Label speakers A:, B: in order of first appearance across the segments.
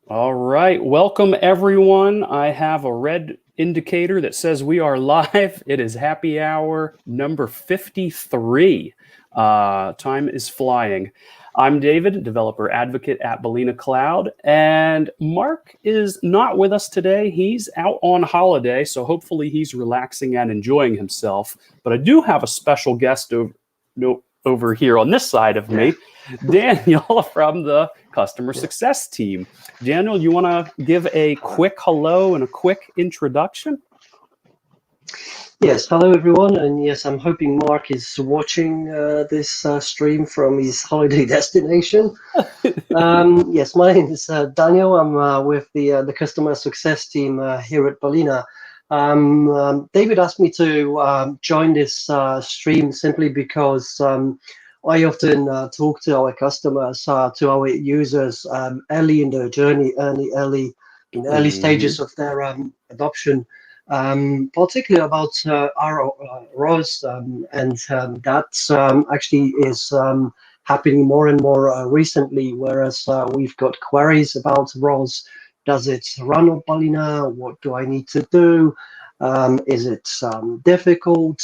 A: All right. Welcome, everyone. I have a red indicator that says we are live. It is happy hour number 53. Time is flying. I'm David, developer advocate at balenaCloud, and Mark is not with us today. He's out on holiday, so hopefully he's relaxing and enjoying himself. But I do have a special guest over here on this side of me, Daniel from the customer success team. Daniel, you want to give a quick hello and a quick introduction?
B: Yes, hello everyone, and yes, I'm hoping Mark is watching this stream from his holiday destination. Yes, my name is Daniel. I'm with the customer success team here at Balena. David asked me to join this stream simply because I often talk to our customers, to our users early in their journey, early stages of their adoption. Particularly about ROS, and that actually is happening more and more recently, whereas we've got queries about ROS. Does it run on Balena? What do I need to do? Is it difficult?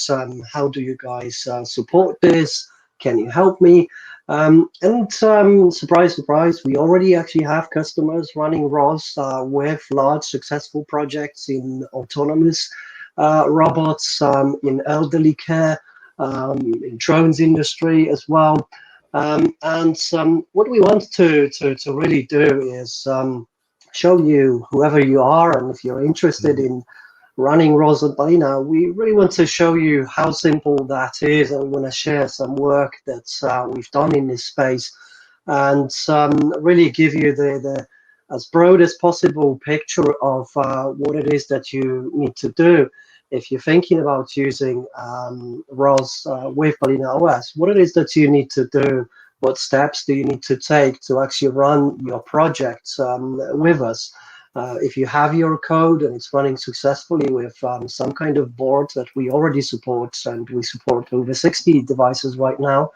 B: How do you guys support this? Can you help me? And surprise, surprise, we already actually have customers running ROS with large successful projects in autonomous robots, in elderly care, in drones industry as well. And what we want to really do is show you, whoever you are, and if you're interested in running ROS at Balena, we really want to show you how simple that is, and we want to share some work that we've done in this space, and really give you the as broad as possible picture of what it is that you need to do if you're thinking about using ROS with Balena OS. What it is that you need to do, what steps do you need to take to actually run your projects with us. If you have your code and it's running successfully with some kind of board that we already support, and we support over 60 devices right now,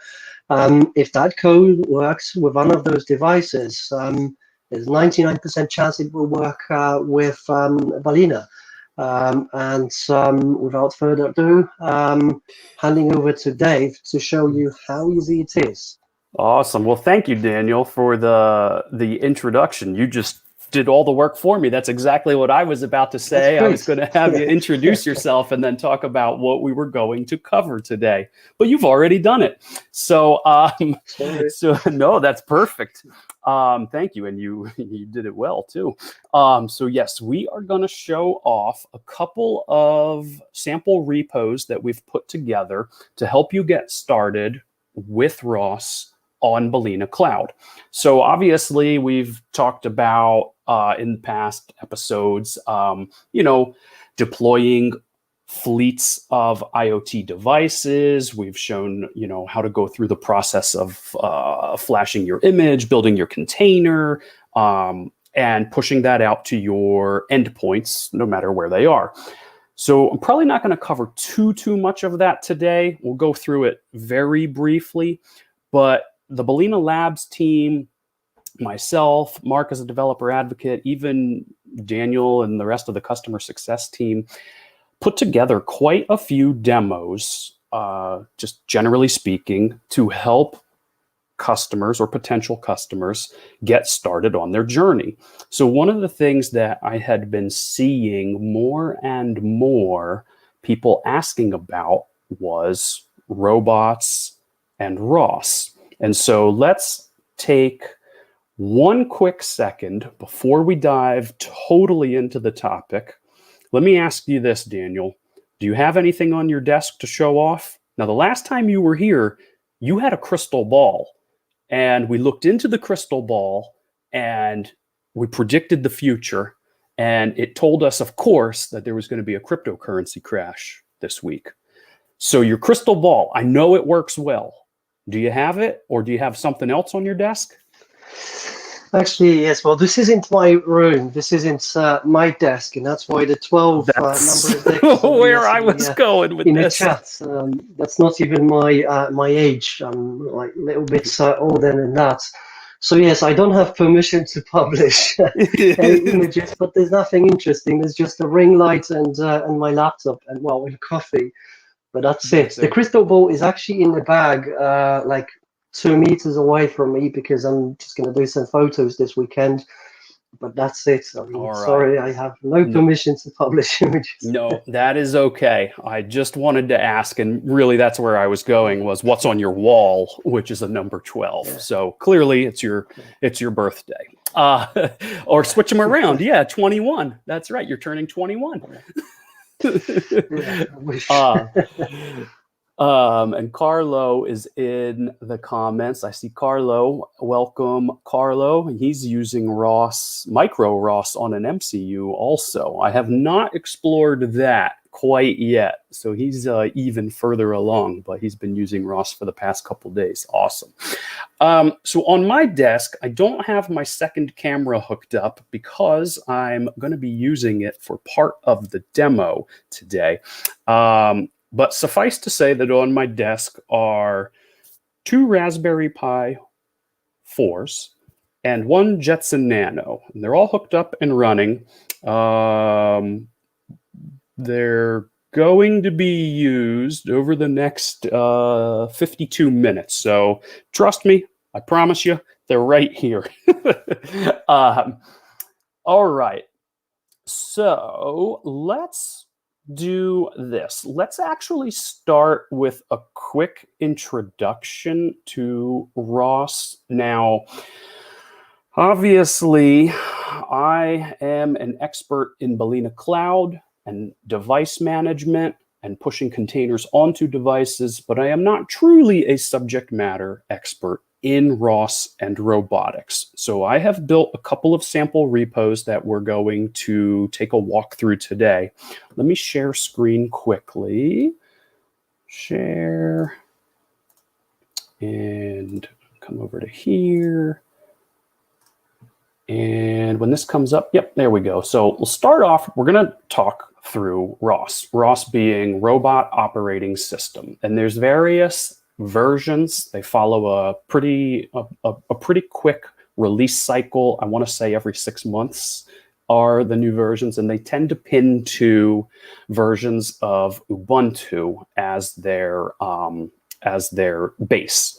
B: if that code works with one of those devices, there's 99% chance it will work with Balena. And without further ado, handing over to Dave to show you how easy it is.
A: Awesome. Well, thank you, Daniel, for the introduction. You just did all the work for me. That's exactly what I was about to say. I was going to have you introduce yourself and then talk about what we were going to cover today. But you've already done it. So, no, that's perfect. Thank you. And you did it well, too. So, yes, we are going to show off a couple of sample repos that we've put together to help you get started with ROS on balenaCloud. So obviously we've talked about in past episodes, deploying fleets of IoT devices. We've shown, how to go through the process of flashing your image, building your container, and pushing that out to your endpoints, no matter where they are. So I'm probably not going to cover too much of that today. We'll go through it very briefly, but the Balena Labs team, myself, Mark as a developer advocate, even Daniel and the rest of the customer success team put together quite a few demos, just generally speaking, to help customers or potential customers get started on their journey. So one of the things that I had been seeing more and more people asking about was robots and ROS. And so let's take one quick second before we dive totally into the topic. Let me ask you this, Daniel. Do you have anything on your desk to show off? Now, the last time you were here, you had a crystal ball, and we looked into the crystal ball and we predicted the future. And it told us, of course, that there was going to be a cryptocurrency crash this week. So your crystal ball, I know it works well. Do you have it, or do you have something else on your desk?
B: Actually, yes. Well, this isn't my room. This isn't my desk, and that's why the 12 number is
A: where I was going with
B: in
A: this.
B: the chat. That's not even my age. I'm like a little bit older than that. So yes, I don't have permission to publish any images, but there's nothing interesting. There's just a ring light and my laptop and well, and coffee. But that's it. The crystal ball is actually in the bag, like 2 meters away from me because I'm just going to do some photos this weekend. But that's it. I mean,
A: All right.
B: sorry, I have no permission to publish images.
A: No, that is okay. I just wanted to ask, and really that's where I was going, was what's on your wall, which is a number 12. Yeah. So clearly it's your birthday. Or switch them around. Yeah, 21. That's right. You're turning 21.
B: Yeah, I wish.
A: And Carlo is in the comments. I see Carlo. Welcome, Carlo. He's using ROS, micro ROS on an MCU also. I have not explored that quite yet. So he's even further along, but he's been using ROS for the past couple days. Awesome. So on my desk, I don't have my second camera hooked up because I'm going to be using it for part of the demo today. But suffice to say that on my desk are 2 Raspberry Pi 4s and 1 Jetson Nano. And they're all hooked up and running. They're going to be used over the next 52 minutes. So trust me, I promise you, they're right here. All right. So let's do this. Let's actually start with a quick introduction to ROS. Now, obviously, I am an expert in balenaCloud and device management and pushing containers onto devices, but I am not truly a subject matter expert in ROS and robotics. So I have built a couple of sample repos that we're going to take a walk through today. Let me share screen quickly. Share. And come over to here. And when this comes up, yep, there we go. So we'll start off, we're going to talk through ROS. ROS being Robot Operating System. And there's various versions. They follow a pretty quick release cycle. I want to say every 6 months are the new versions, and they tend to pin to versions of Ubuntu as their base.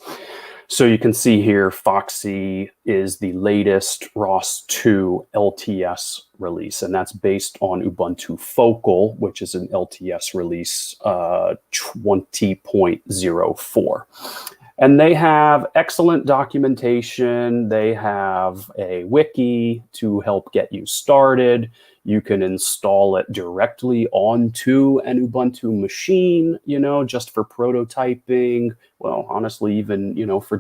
A: So you can see here, Foxy is the latest ROS 2 LTS release, and that's based on Ubuntu Focal, which is an LTS release 20.04. And they have excellent documentation. They have a wiki to help get you started. You can install it directly onto an Ubuntu machine, just for prototyping. Well, honestly, even, for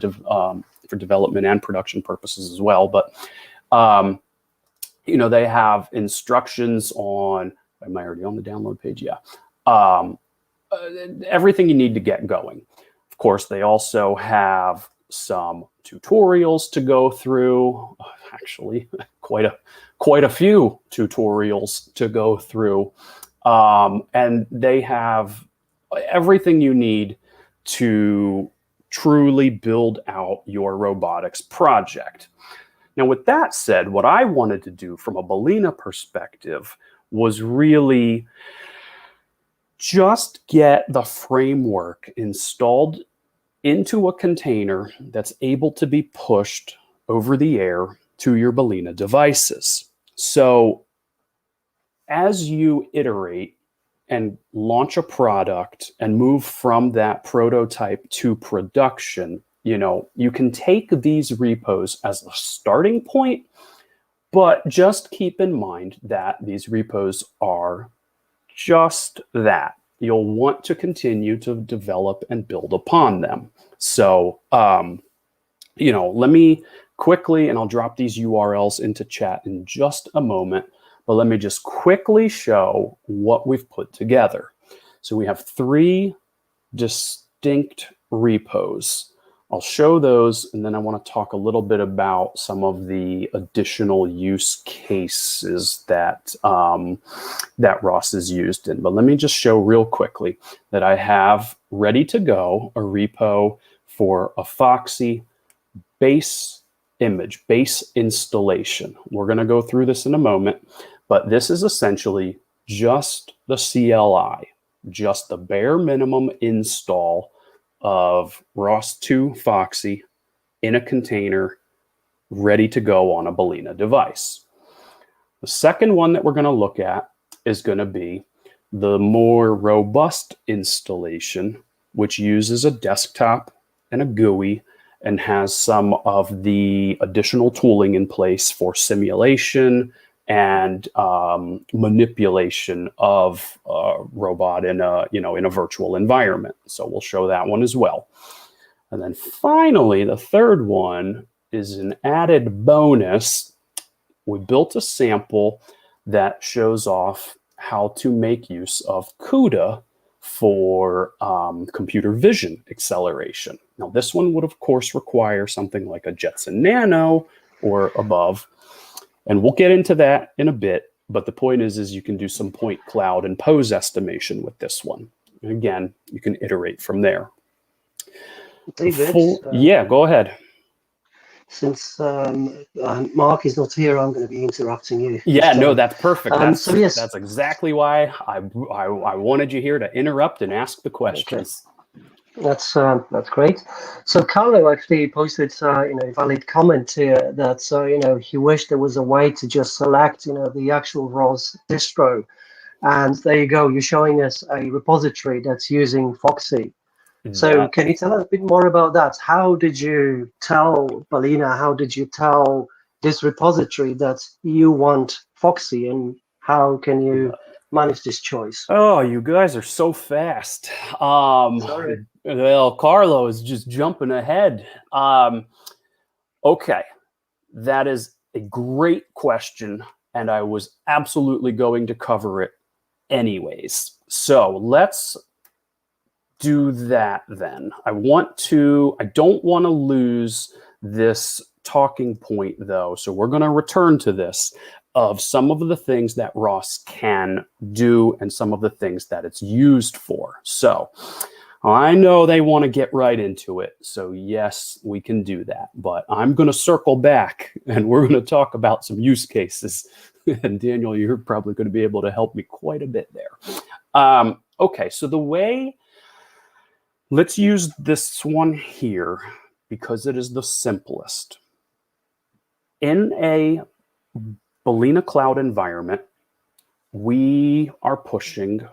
A: development and production purposes as well. But, they have instructions on, am I already on the download page? Yeah. Everything you need to get going. Of course, they also have some tutorials to go through. Actually, quite a few tutorials to go through. And they have everything you need to truly build out your robotics project. Now, with that said, what I wanted to do from a Balena perspective was really just get the framework installed into a container that's able to be pushed over the air to your Balena devices. So as you iterate and launch a product and move from that prototype to production, you can take these repos as a starting point, but just keep in mind that these repos are just that. You'll want to continue to develop and build upon them. So, let me quickly, and I'll drop these URLs into chat in just a moment, but let me just quickly show what we've put together. So we have 3 distinct repos. I'll show those, and then I want to talk a little bit about some of the additional use cases that that ROS is used in. But let me just show real quickly that I have ready to go a repo for a Foxy base image, base installation. We're going to go through this in a moment, but this is essentially just the CLI, just the bare minimum install of ROS2 Foxy in a container ready to go on a Balena device. The second one that we're going to look at is going to be the more robust installation, which uses a desktop and a GUI and has some of the additional tooling in place for simulation and manipulation of a robot in a virtual environment. So we'll show that one as well. And then finally, the third one is an added bonus. We built a sample that shows off how to make use of CUDA for computer vision acceleration. Now, this one would, of course, require something like a Jetson Nano or above. And we'll get into that in a bit. But the point is you can do some point cloud and pose estimation with this one. And again, you can iterate from there.
B: David,
A: yeah, go ahead.
B: Since Mark is not here, I'm going to be interrupting you.
A: Yeah, no, that's perfect.
B: So yes,
A: that's exactly why I wanted you here to interrupt and ask the questions.
B: Okay. That's great. So Carlo actually posted a valid comment here that he wished there was a way to just select the actual ROS distro, and there you go. You're showing us a repository that's using Foxy. So can you tell us a bit more about that? How did you tell Balena, how did you tell this repository that you want Foxy, and how can you manage this choice?
A: Oh, you guys are so fast.
B: Sorry.
A: Well, Carlo is just jumping ahead. Okay, that is a great question, and I was absolutely going to cover it anyways. So let's do that then. I don't want to lose this talking point though. So we're going to return to this of some of the things that ROS can do and some of the things that it's used for. So I know they want to get right into it. So yes, we can do that, but I'm going to circle back and we're going to talk about some use cases. And Daniel, you're probably going to be able to help me quite a bit there. Okay, so let's use this one here because it is the simplest. In a balenaCloud environment, we are pushing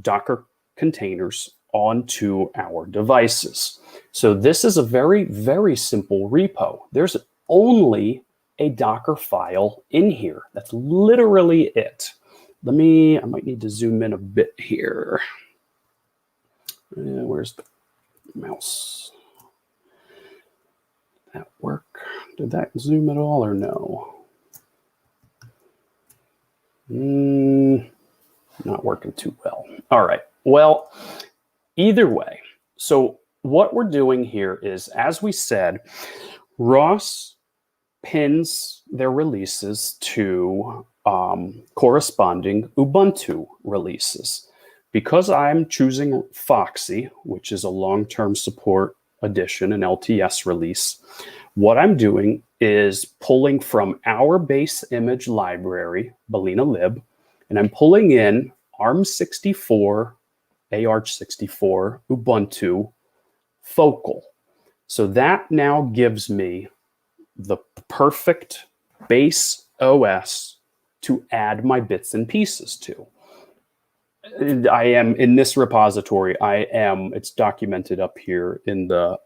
A: Docker containers onto our devices. So this is a very, very simple repo. There's only a Docker file in here. That's literally it. I might need to zoom in a bit here. Where's the mouse? Did that work? Did that zoom at all or no? Not working too well. All right. Well, either way. So what we're doing here is, as we said, ROS pins their releases to corresponding Ubuntu releases. Because I'm choosing Foxy, which is a long-term support edition, an LTS release, what I'm doing is pulling from our base image library, balenaLib, and I'm pulling in ARM64, AArch64, Ubuntu, Focal. So that now gives me the perfect base OS to add my bits and pieces to. I am in this repository. It's documented up here in the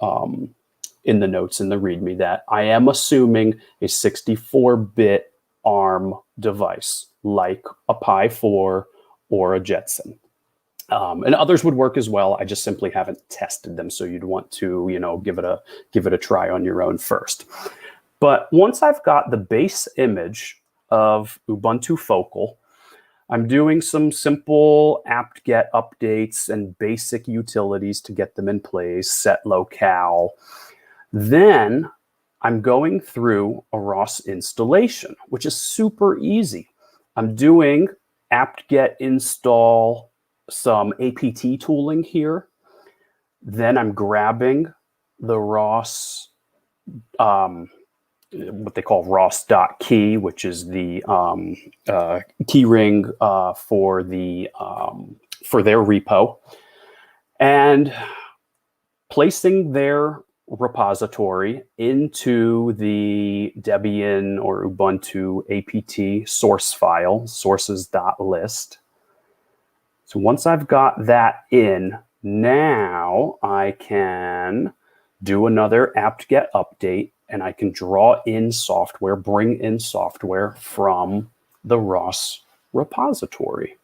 A: notes in the README that I am assuming a 64-bit ARM device like a Pi 4 or a Jetson. And others would work as well. I just simply haven't tested them. So you'd want to, give it a try on your own first. But once I've got the base image of Ubuntu Focal, I'm doing some simple apt-get updates and basic utilities to get them in place, set locale. Then I'm going through a ROS installation, which is super easy. I'm doing apt-get install some APT tooling here. Then I'm grabbing the ROS what they call ROS.key, which is the key ring for their repo, and placing their repository into the Debian or Ubuntu apt source file, sources.list. So once I've got that in, now I can do another apt-get update, and I can draw in software, bring in software from the ROS repository.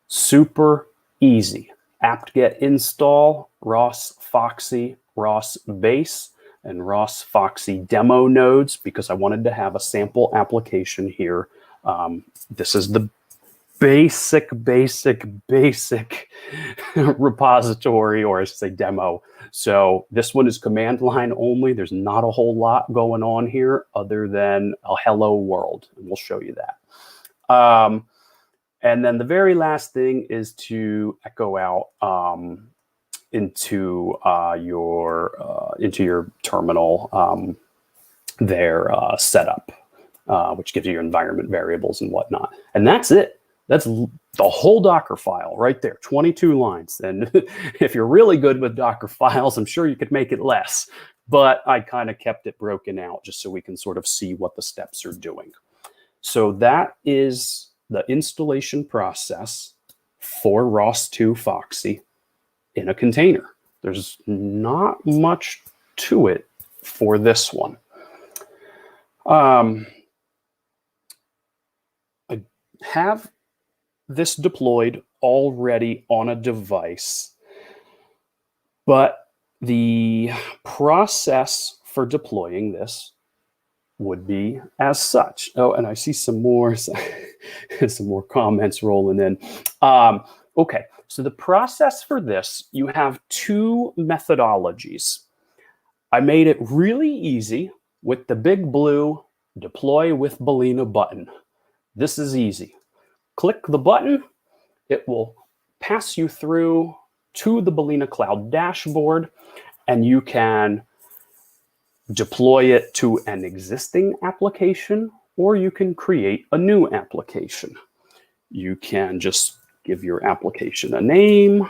A: Super easy. Apt-get install, ROS Foxy, ROS base, and ROS Foxy demo nodes, because I wanted to have a sample application here. This is the basic repository, or I should say demo. So this one is command line only. There's not a whole lot going on here other than a hello world, and we'll show you that. And then the very last thing is to echo out into your terminal their setup, which gives you your environment variables and whatnot. And that's it. That's the whole Docker file right there, 22 lines. And if you're really good with Docker files, I'm sure you could make it less. But I kind of kept it broken out just so we can sort of see what the steps are doing. So that is the installation process for ROS2 Foxy in a container. There's not much to it for this one. I have this deployed already on a device, but the process for deploying this would be as such. Oh, and I see some more comments rolling in. Okay, so the process for this, you have two methodologies. I made it really easy with the big blue deploy with Balena button. This is easy. Click the button, it will pass you through to the balenaCloud dashboard, and you can deploy it to an existing application, or you can create a new application. You can just give your application a name,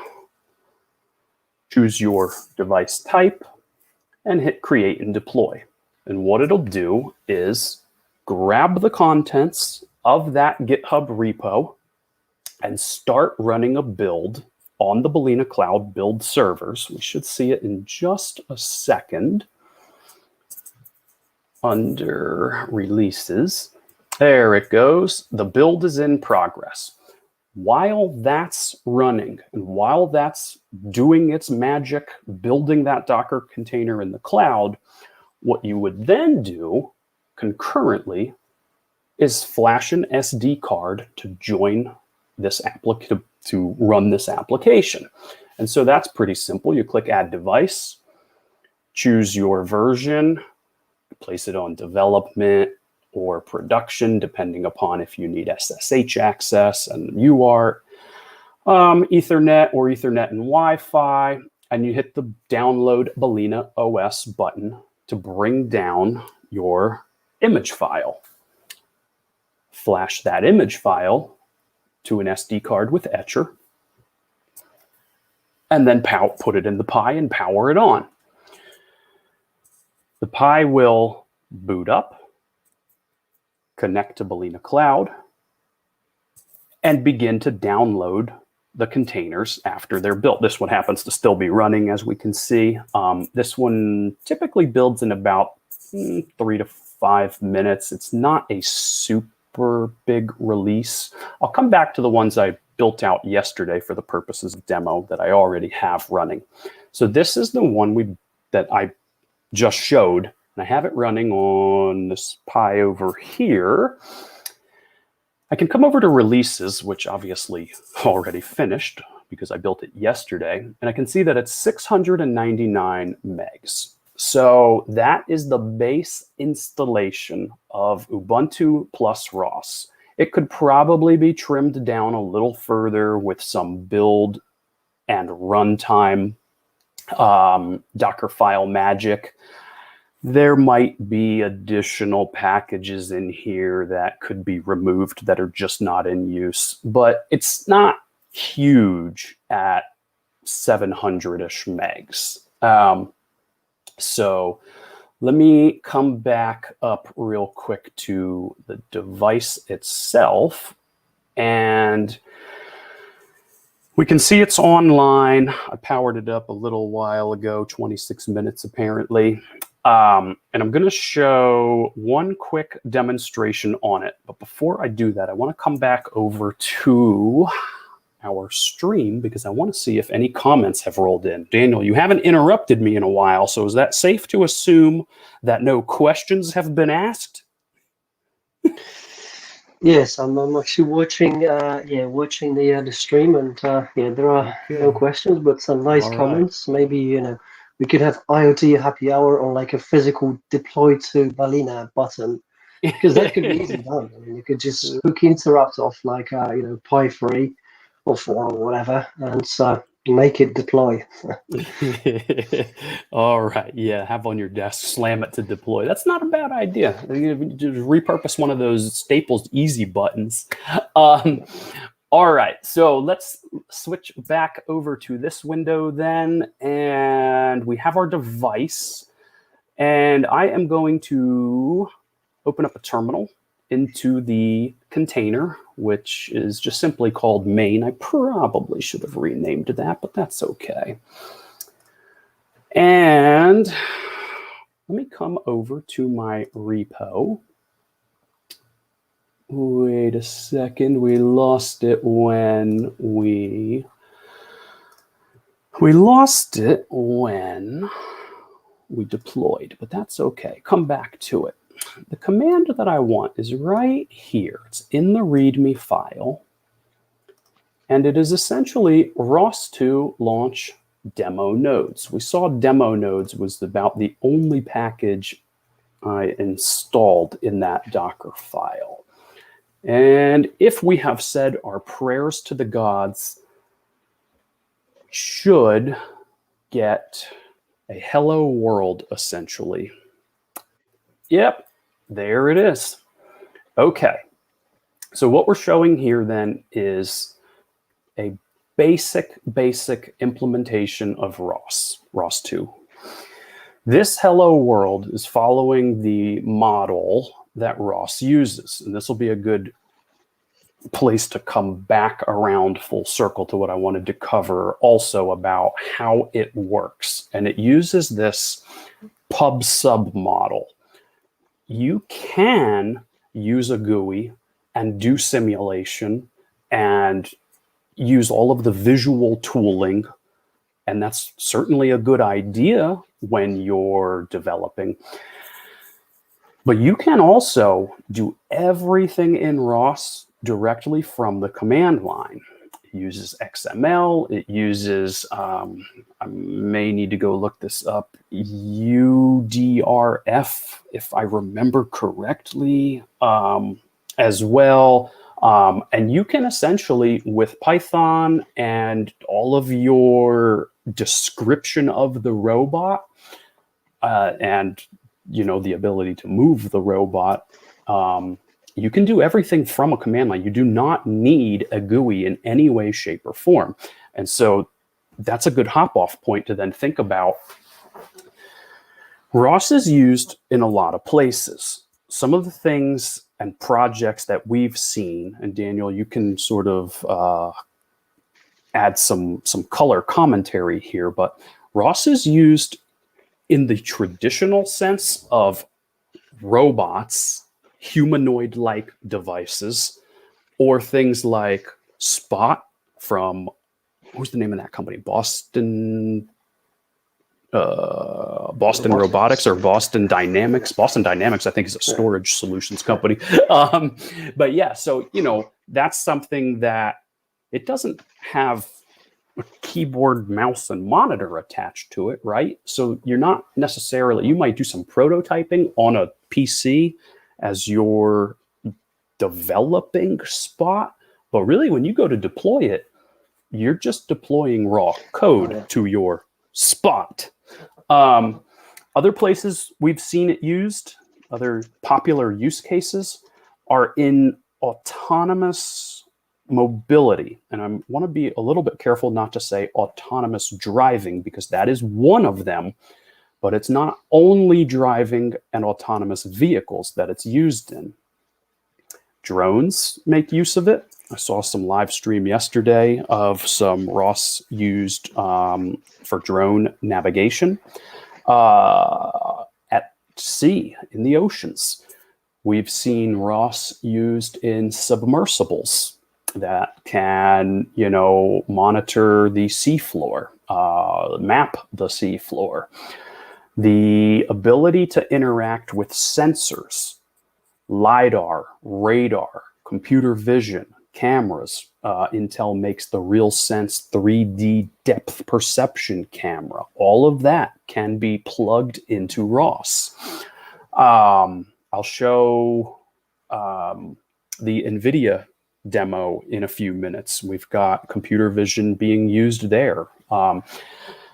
A: choose your device type, and hit create and deploy. And what it'll do is grab the contents of that GitHub repo and start running a build on the balenaCloud build servers. We should see it in just a second. Under releases, there it goes. The build is in progress. While that's running and while that's doing its magic, building that Docker container in the cloud, what you would then do concurrently is flash an SD card to join this application, to run this application. And so that's pretty simple. You click add device, choose your version, place it on development or production, depending upon if you need SSH access and UART, Ethernet or Ethernet and Wi-Fi, and you hit the download Balena OS button to bring down your image file. Flash that image file to an SD card with Etcher, and then put it in the Pi and power it on. The Pi will boot up, connect to balenaCloud, and begin to download the containers after they're built. This one happens to still be running, as we can see. This one typically builds in about 3 to 5 minutes. It's not a super big release. I'll come back to the ones I built out yesterday for the purposes of demo that I already have running. So this is the one that I just showed, and I have it running on this Pi over here. I can come over to releases, which obviously already finished because I built it yesterday, and I can see that it's 699 megs. So that is the base installation of Ubuntu plus ROS. It could probably be trimmed down a little further with some build and runtime Docker file magic. There might be additional packages in here that could be removed that are just not in use, but it's not huge at 700-ish megs. So let me come back up real quick to the device itself, and we can see it's online. I powered it up a little while ago, 26 minutes apparently. And I'm going to show one quick demonstration on it. But before I do that, I want to come back over to our stream because I want to see if any comments have rolled in. Daniel, you haven't interrupted me in a while, so is that safe to assume that no questions have been asked?
B: Yes, I'm actually watching watching the stream, and there are no questions, but some nice comments. Maybe we could have IoT Happy Hour on like a physical deploy to balena button, because that could be easily done. I mean, you could just hook interrupt off like Pi 3 or 4 or whatever, and make it deploy.
A: All right, yeah, have on your desk, slam it to deploy. That's not a bad idea. Just repurpose one of those Staples easy buttons. All right, so let's switch back over to this window then, and we have our device, and I am going to open up a terminal into the container, which is just simply called main. I probably should have renamed that, but that's okay. And let me come over to my repo. Wait a second, we lost it when we deployed, but that's okay. Come back to it. The command that I want is right here. It's in the README file, and it is essentially ROS2 launch demo nodes. We saw demo nodes was about the only package I installed in that Docker file. And if we have said our prayers to the gods, should get a hello world essentially. Yep, there it is. Okay, so what we're showing here then is a basic implementation of ROS2. This hello world is following the model that ROS uses, and this will be a good place to come back around full circle to what I wanted to cover also about how it works. And it uses this pub sub model. You can use a GUI and do simulation and use all of the visual tooling, and that's certainly a good idea when you're developing. But you can also do everything in ROS directly from the command line. It uses XML, it uses, I may need to go look this up, UDRF, if I remember correctly, as well. And you can essentially, with Python and all of your description of the robot, and the ability to move the robot, you can do everything from a command line. You do not need a GUI in any way, shape, or form. And so that's a good hop-off point to then think about. ROS is used in a lot of places. Some of the things and projects that we've seen, and Daniel, you can sort of add some color commentary here, but ROS is used in the traditional sense of robots, humanoid-like devices, or things like Spot from, who's the name of that company? Boston Robotics or Boston Dynamics. Boston Dynamics, I think, is a storage solutions company. But yeah, so, that's something that it doesn't have a keyboard, mouse, and monitor attached to it, right? So you're not necessarily, you might do some prototyping on a PC as you're developing Spot, but really when you go to deploy it, you're just deploying raw code to your Spot. Other places we've seen it used, other popular use cases, are in autonomous mobility. And I want to be a little bit careful not to say autonomous driving, because that is one of them. But it's not only driving and autonomous vehicles that it's used in. Drones make use of it. I saw some live stream yesterday of some ROS used for drone navigation at sea, in the oceans. We've seen ROS used in submersibles that can, monitor the seafloor, map the seafloor. The ability to interact with sensors, LiDAR, radar, computer vision, cameras. Intel makes the RealSense 3D depth perception camera. All of that can be plugged into ROS. I'll show the NVIDIA demo in a few minutes. We've got computer vision being used there.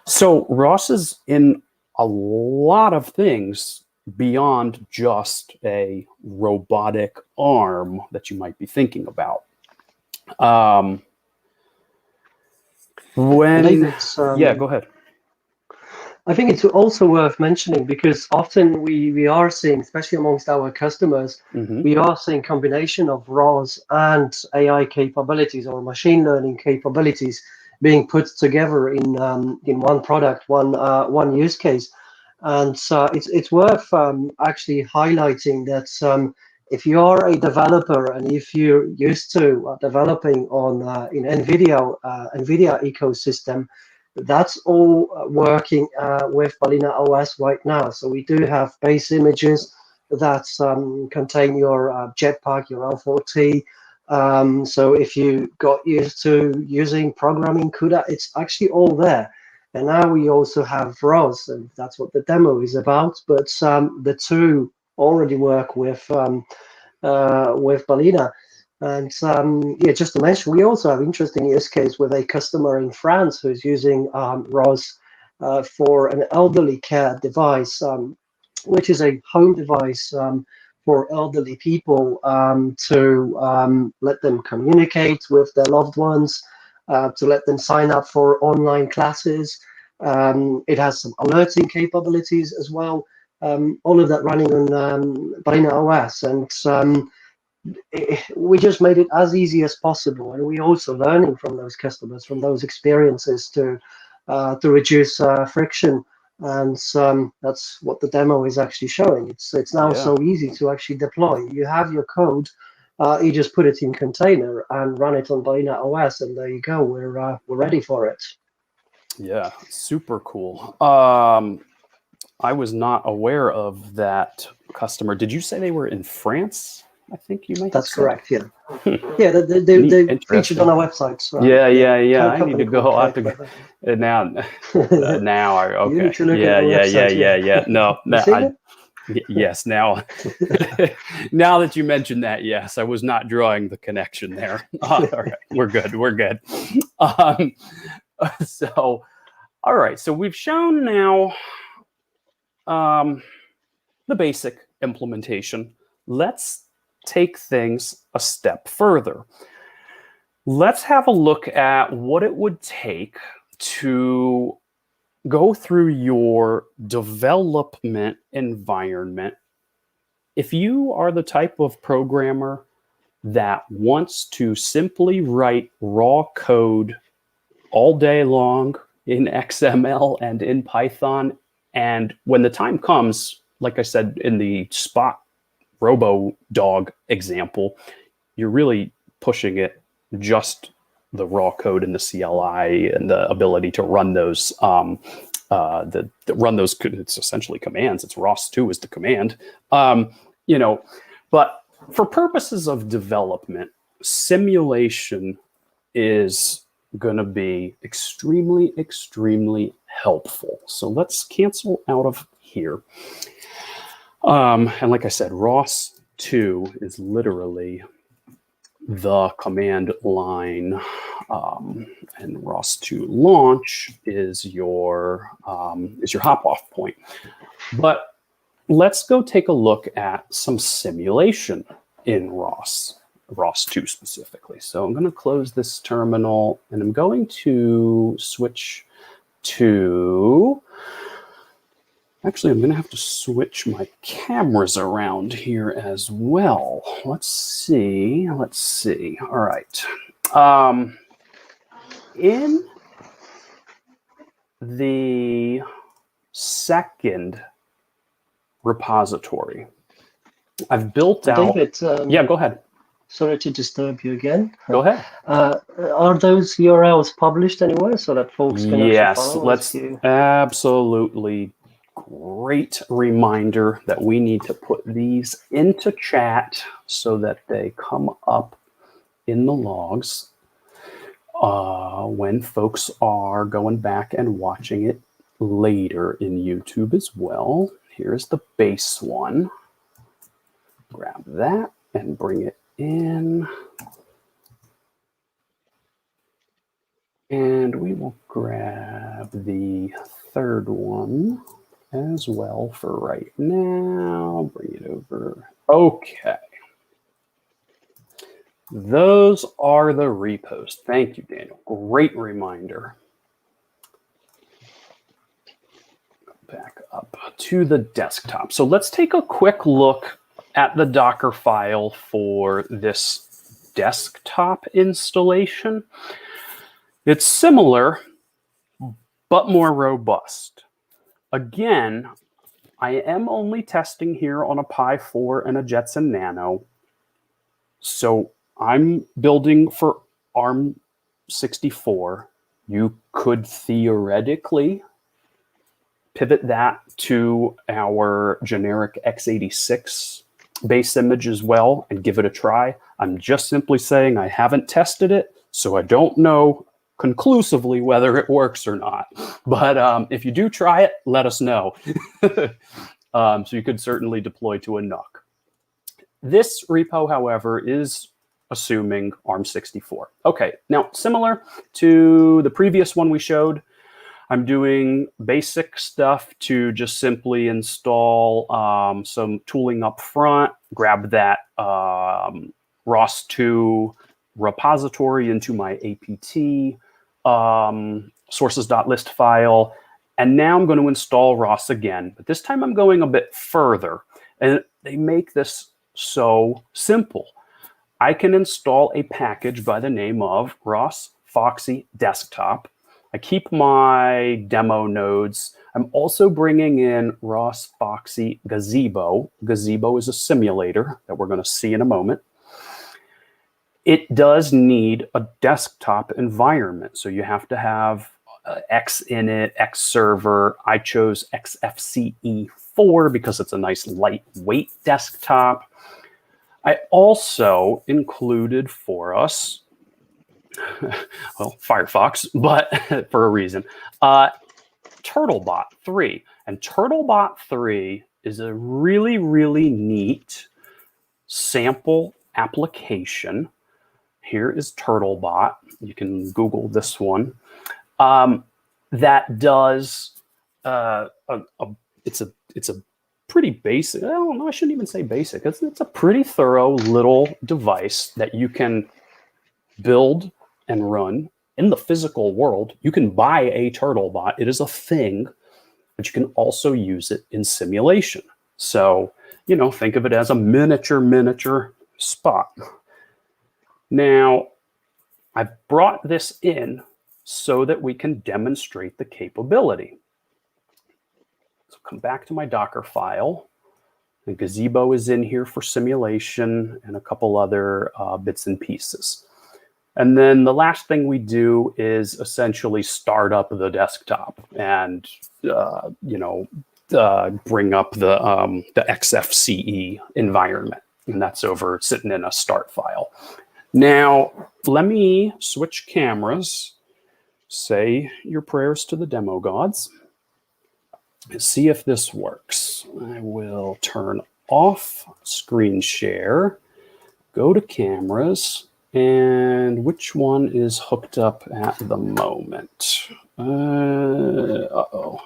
A: So ROS is in a lot of things beyond just a robotic arm that you might be thinking about. Yeah, go ahead.
B: I think it's also worth mentioning, because often we are seeing, especially amongst our customers, we are seeing combination of ROS and AI capabilities or machine learning capabilities being put together in one product, one use case. And it's worth actually highlighting that if you are a developer and if you're used to developing on in NVIDIA ecosystem, that's all working with Balena OS right now. So we do have base images that contain your Jetpack, your L4T. So if you got used to using programming CUDA, it's actually all there. And now we also have ROS, and that's what the demo is about. But the two already work with Balena. And yeah, just to mention, we also have interesting use case with a customer in France who's using ROS for an elderly care device, which is a home device for elderly people to let them communicate with their loved ones, to let them sign up for online classes. It has some alerting capabilities as well. All of that running on Balena OS, and we just made it as easy as possible. And we also learning from those customers, from those experiences, to reduce friction. And that's what the demo is actually showing. It's now so easy to actually deploy. You have your code. You just put it in container and run it on Balena OS, and there you go. We're ready for it.
A: Yeah, super cool. I was not aware of that customer. Did you say they were in France? I think you might.
B: That's correct. Yeah, yeah. They featured on our website. So,
A: yeah. I need to go out to now. Now, okay. Yeah. No. Yes. Now, now that you mentioned that, yes, I was not drawing the connection there. All right, we're good. So, all right. So we've shown now the basic implementation. Let's take things a step further. Let's have a look at what it would take to go through your development environment. If you are the type of programmer that wants to simply write raw code all day long in XML and in Python, and when the time comes, like I said in the Spot Robo Dog example, you're really pushing it just the raw code and the CLI and the ability to run those run those. It's essentially commands. It's ROS2 is the command. But for purposes of development, simulation is going to be extremely helpful. So let's cancel out of here. And like I said, ROS2 is literally the command line, and ROS2 launch is your hop-off point. But let's go take a look at some simulation in ROS2 specifically. So I'm going to close this terminal, and I'm going to switch to, actually, I'm going to have to switch my cameras around here as well. Let's see. All right. In the second repository, I've built out.
B: David,
A: yeah, go ahead.
B: Sorry to disturb you again.
A: Go ahead.
B: Are those URLs published anywhere so that folks can actually follow?
A: Yes, absolutely. Great reminder that we need to put these into chat so that they come up in the logs when folks are going back and watching it later in YouTube as well. Here's the base one. Grab that and bring it in. And we will grab the third one as well for right now. Bring it over. Okay. Those are the repos. Thank you, Daniel. Great reminder. Go back up to the desktop. So let's take a quick look at the Docker file for this desktop installation. It's similar, but more robust. Again, I am only testing here on a Pi 4 and a Jetson Nano. So I'm building for ARM64. You could theoretically pivot that to our generic x86 base image as well and give it a try. I'm just simply saying I haven't tested it, so I don't know conclusively whether it works or not. But if you do try it, let us know. So you could certainly deploy to a NUC. This repo, however, is assuming ARM64. Okay, now similar to the previous one we showed, I'm doing basic stuff to just simply install some tooling up front, grab that ROS2 repository into my apt sources.list file. And now I'm going to install ROS again, but this time I'm going a bit further. And they make this so simple. I can install a package by the name of ROS Foxy Desktop. I keep my demo nodes. I'm also bringing in ROS Foxy Gazebo. Gazebo is a simulator that we're going to see in a moment. It does need a desktop environment. So you have to have X init, X server. I chose XFCE4 because it's a nice lightweight desktop. I also included for us, well, Firefox, but for a reason, Turtlebot 3. And Turtlebot 3 is a really, really neat sample application. Here is Turtlebot. You can Google this one. That does it's a pretty basic. I don't know. I shouldn't even say basic. It's a pretty thorough little device that you can build and run in the physical world. You can buy a Turtlebot. It is a thing, but you can also use it in simulation. So, you know, think of it as a miniature Spot. Now, I've brought this in so that we can demonstrate the capability. So come back to my Docker file. The Gazebo is in here for simulation and a couple other bits and pieces. And then the last thing we do is essentially start up the desktop and bring up the XFCE environment. And that's over sitting in a start file. Now, let me switch cameras. Say your prayers to the demo gods. See if this works. I will turn off screen share, go to cameras, And which one is hooked up at the moment? Uh-oh.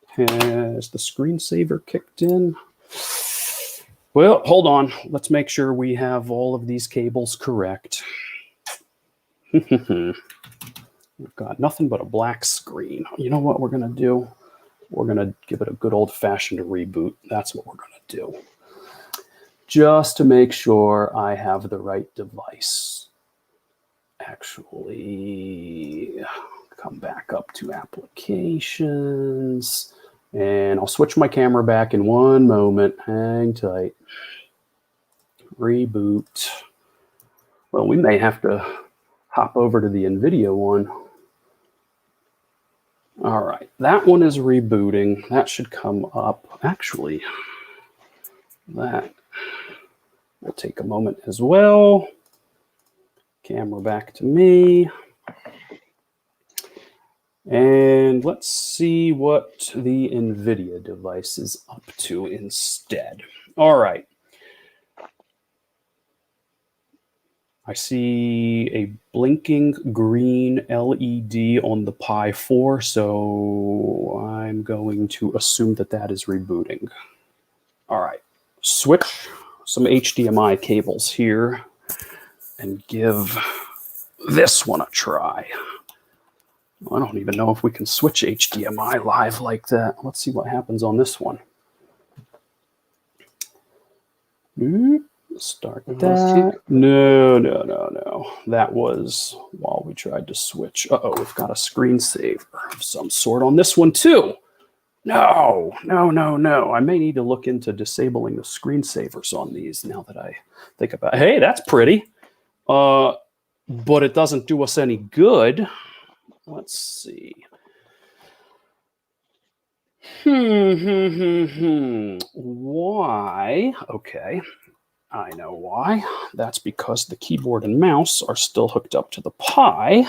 A: Has the screensaver kicked in? Well, hold on. Let's make sure we have all of these cables correct. We've got nothing but a black screen. You know what we're going to do? We're going to give it a good old-fashioned reboot. That's what we're going to do. Just to make sure I have the right device. Actually, come back up to applications. And I'll switch my camera back in one moment. Hang tight. Reboot. Well, we may have to hop over to the NVIDIA one. All right, that one is rebooting. That should come up. Actually, that will take a moment as well. Camera back to me. And let's see what the NVIDIA device is up to instead. All right. I see a blinking green LED on the Pi 4, so I'm going to assume that that is rebooting. All right. Switch some HDMI cables here and give this one a try. I don't even know if we can switch HDMI live like that. Let's see what happens on this one. Start that. No. That was while we tried to switch. Uh-oh, we've got a screensaver of some sort on this one too. No. I may need to look into disabling the screensavers on these now that I think about it. Hey, that's pretty. But it doesn't do us any good. Let's see. Why? Okay, I know why. That's because the keyboard and mouse are still hooked up to the Pi.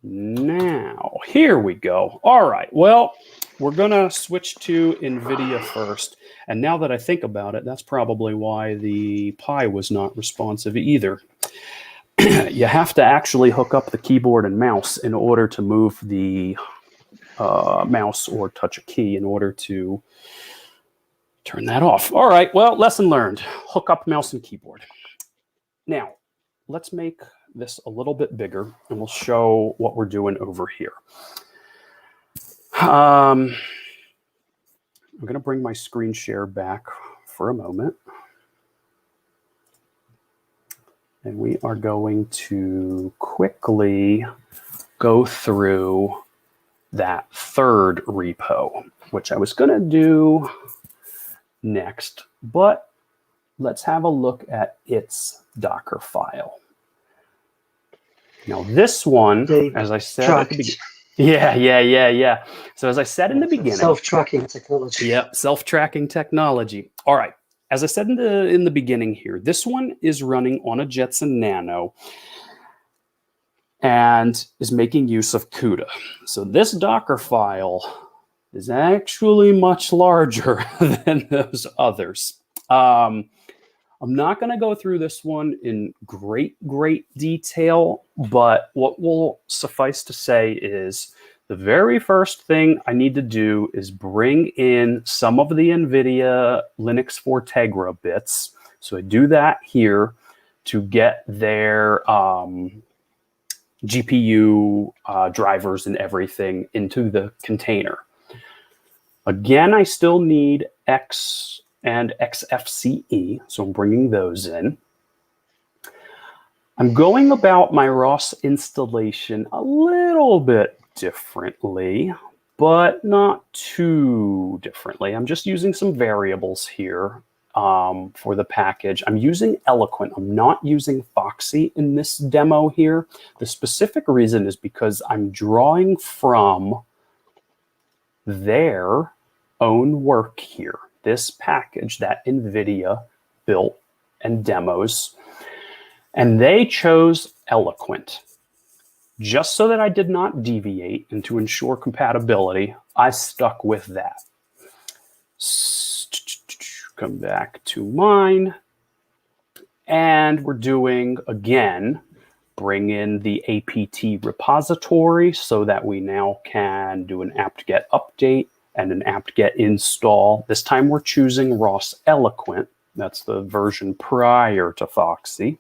A: Now, here we go. All right, well, we're going to switch to NVIDIA first. And now that I think about it, that's probably why the Pi was not responsive either. You have to actually hook up the keyboard and mouse in order to move the mouse or touch a key in order to turn that off. All right, well, lesson learned. Hook up mouse and keyboard. Now, let's make this a little bit bigger, and we'll show what we're doing over here. I'm going to bring my screen share back for a moment. And we are going to quickly go through that third repo, which I was going to do next, but let's have a look at its Docker file. Now this one, as I said at the beginning, yeah. So as I said in the beginning,
B: self-tracking technology.
A: Yep, self-tracking technology. All right. As I said in the beginning here, this one is running on a Jetson Nano and is making use of CUDA. So this Docker file is actually much larger than those others. I'm not going to go through this one in great detail, but what will suffice to say is the very first thing I need to do is bring in some of the NVIDIA Linux for Tegra bits. So I do that here to get their GPU drivers and everything into the container. Again, I still need X and XFCE, so I'm bringing those in. I'm going about my ROS installation a little bit differently, but not too differently. I'm just using some variables here for the package. I'm using Eloquent. I'm not using Foxy in this demo here. The specific reason is because I'm drawing from their own work here, this package that NVIDIA built and demos, and they chose Eloquent. Just so that I did not deviate and to ensure compatibility, I stuck with that. Come back to mine. And we're doing, again, bring in the apt repository so that we now can do an apt-get update and an apt-get install. This time we're choosing ROS Eloquent. That's the version prior to Foxy.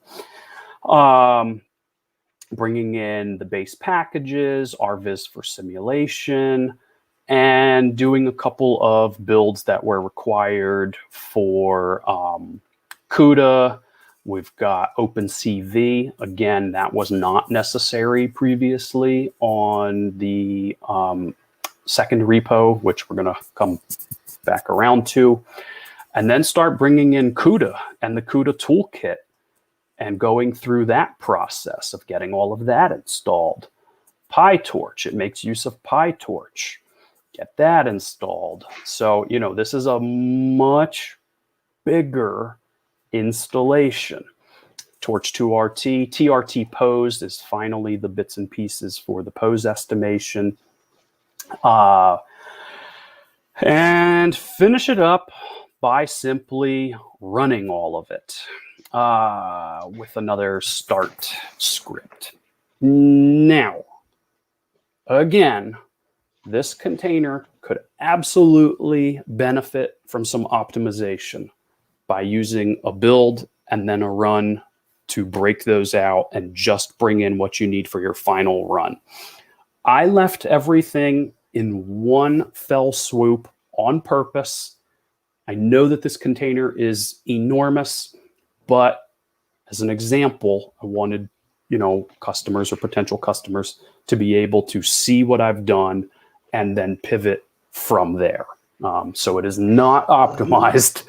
A: Bringing in the base packages, RViz for simulation, and doing a couple of builds that were required for CUDA. We've got OpenCV. Again, that was not necessary previously on the second repo, which we're going to come back around to. And then start bringing in CUDA and the CUDA toolkit and going through that process of getting all of that installed. PyTorch, it makes use of PyTorch. Get that installed. So, you know, this is a much bigger installation. Torch 2RT, TRT pose is finally the bits and pieces for the pose estimation. And finish it up by simply running all of it with another start script. Now, again, this container could absolutely benefit from some optimization by using a build and then a run to break those out and just bring in what you need for your final run. I left everything in one fell swoop on purpose. I know that this container is enormous, but as an example, I wanted, you know, customers or potential customers to be able to see what I've done and then pivot from there. So it is not optimized.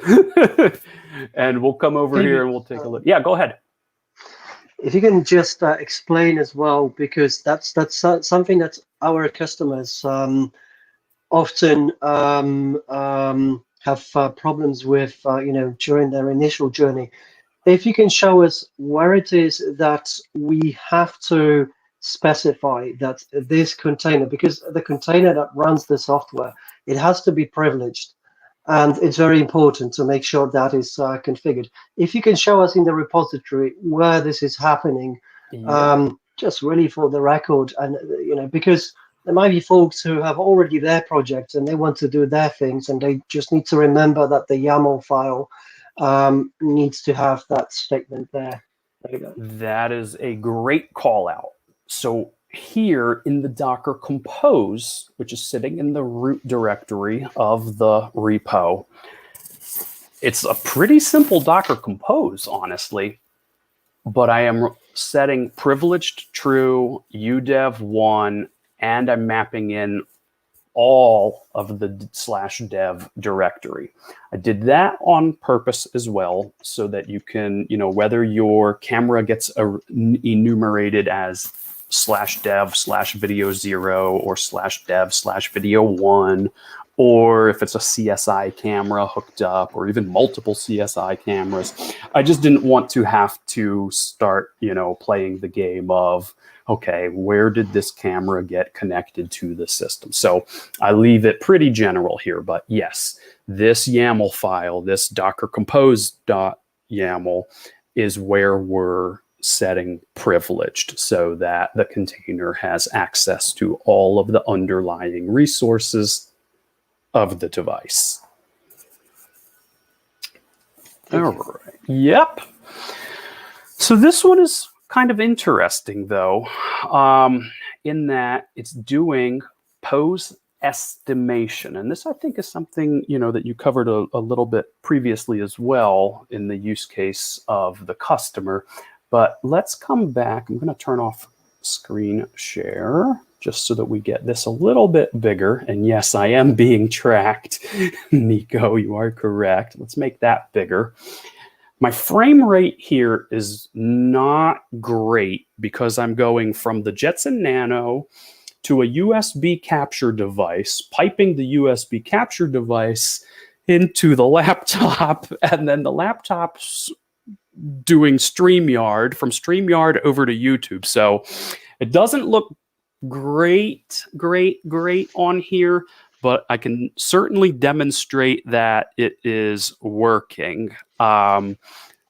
A: And we'll come over here and we'll take a look. Yeah, go ahead.
B: If you can just explain as well, because that's something that our customers often have problems with, you know, during their initial journey. If you can show us where it is that we have to specify that this container, because the container that runs the software, it has to be privileged. And it's very important to make sure that is configured. If you can show us in the repository where this is happening, just really for the record, and you know, because there might be folks who have already their projects and they want to do their things, and they just need to remember that the YAML file needs to have that statement there. There you go.
A: That is a great call out. So here in the Docker Compose, which is sitting in the root directory of the repo, it's a pretty simple Docker Compose, honestly, but I am setting privileged true, udev1, and I'm mapping in all of the /dev directory. I did that on purpose as well, so that you can, you know, whether your camera gets enumerated as /dev/video0 or /dev/video1, or if it's a CSI camera hooked up, or even multiple CSI cameras. I just didn't want to have to start, you know, playing the game of, okay, where did this camera get connected to the system? So I leave it pretty general here, but yes, this YAML file, this Docker Compose.yaml is where we're setting privileged so that the container has access to all of the underlying resources of the device. All right. Yep. So this one is kind of interesting, though, in that it's doing pose estimation. And this, I think, is something, you know, that you covered a little bit previously as well in the use case of the customer. But let's come back. I'm going to turn off screen share just so that we get this a little bit bigger. And yes, I am being tracked. Nico, you are correct. Let's make that bigger. My frame rate here is not great because I'm going from the Jetson Nano to a USB capture device, piping the USB capture device into the laptop, and then the laptop's doing StreamYard, from StreamYard over to YouTube. So it doesn't look great on here, but I can certainly demonstrate that it is working.